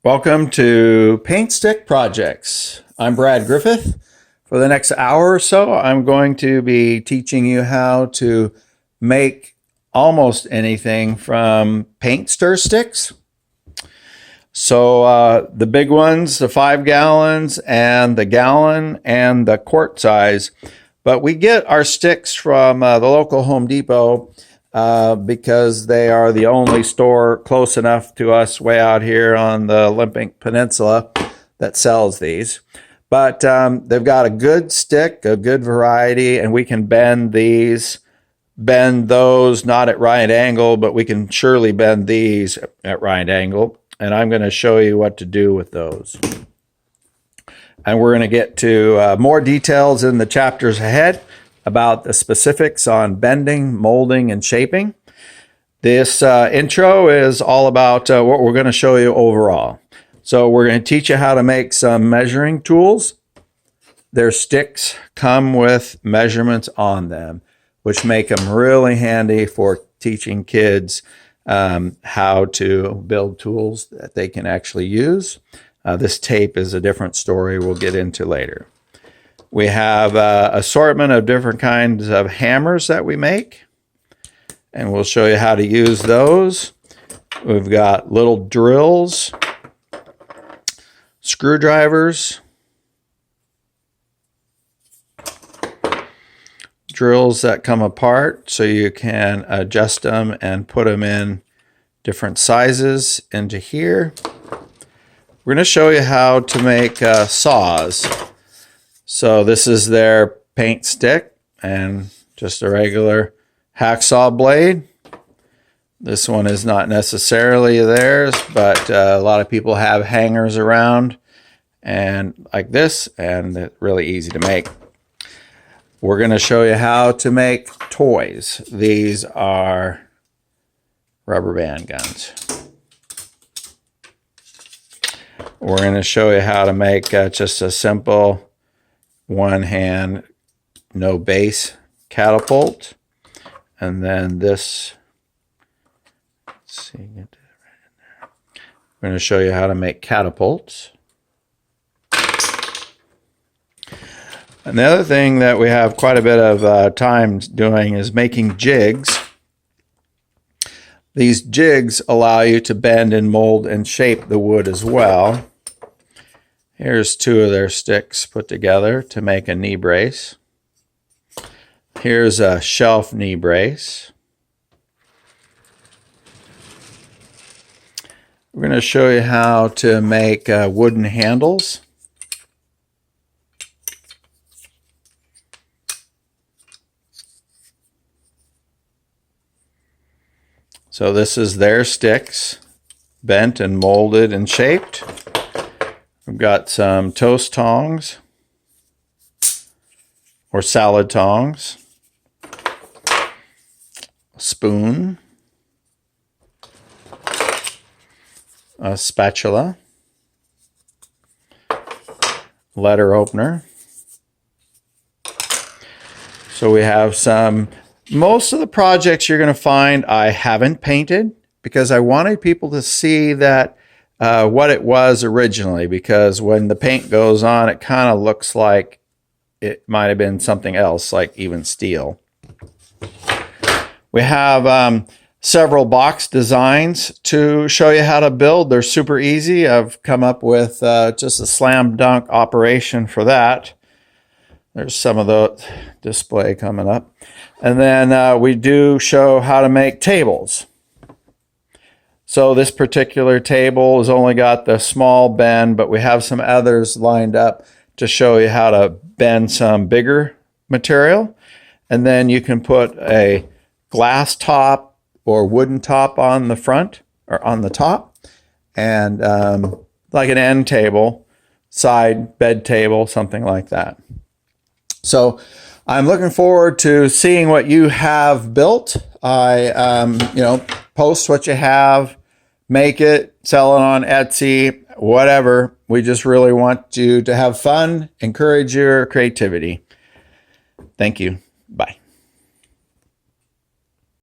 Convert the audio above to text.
Welcome to Paint Stick Projects. I'm Brad Griffith. For the next hour or so, I'm going to be teaching you how to make almost anything from paint stir sticks. So the big ones, the 5 gallons and the gallon and the quart size. But we get our sticks from the local Home Depot because they are the only store close enough to us way out here on the Olympic Peninsula that sells these. But they've got a good stick, a good variety, and we can bend those not at right angle, but we can surely bend these at right angle. And I'm going to show you what to do with those. And we're going to get to more details in the chapters ahead about the specifics on bending, molding, and shaping. This intro is all about what we're going to show you overall. So we're going to teach you how to make some measuring tools. Their sticks come with measurements on them, which make them really handy for teaching kids how to build tools that they can actually use. This tape is a different story we'll get into later. We have an assortment of different kinds of hammers that we make, and we'll show you how to use those. We've got little drills, screwdrivers, drills that come apart so you can adjust them and put them in different sizes into here. We're going to show you how to make saws. So this is their paint stick and just a regular hacksaw blade. This one is not necessarily theirs, but a lot of people have hangers around and like this, and it's really easy to make. We're going to show you how to make toys. These are rubber band guns. We're going to show you how to make just a simple one-hand, no base catapult. And then this, let's see, get that right in there. We're going to show you how to make catapults. And the other thing that we have quite a bit of time doing is making jigs. These jigs allow you to bend and mold and shape the wood as well. Here's 2 of their sticks put together to make a knee brace. Here's a shelf knee brace. We're going to show you how to make wooden handles. So this is their sticks, bent and molded and shaped. We've got some toast tongs or salad tongs, a spoon, a spatula, letter opener. So we have some. Most of the projects you're going to find I haven't painted because I wanted people to see that what it was originally, because when the paint goes on, it kind of looks like it might have been something else, like even steel. We have several box designs to show you how to build. They're super easy. I've come up with just a slam dunk operation for that. There's some of the display coming up. And then we do show how to make tables. So this particular table has only got the small bend, but we have some others lined up to show you how to bend some bigger material. And then you can put a glass top or wooden top on the front or on the top, and like an end table, side bed table, something like that. So I'm looking forward to seeing what you have built. Post what you have, make it, sell it on Etsy, whatever. We just really want you to have fun, encourage your creativity. Thank you.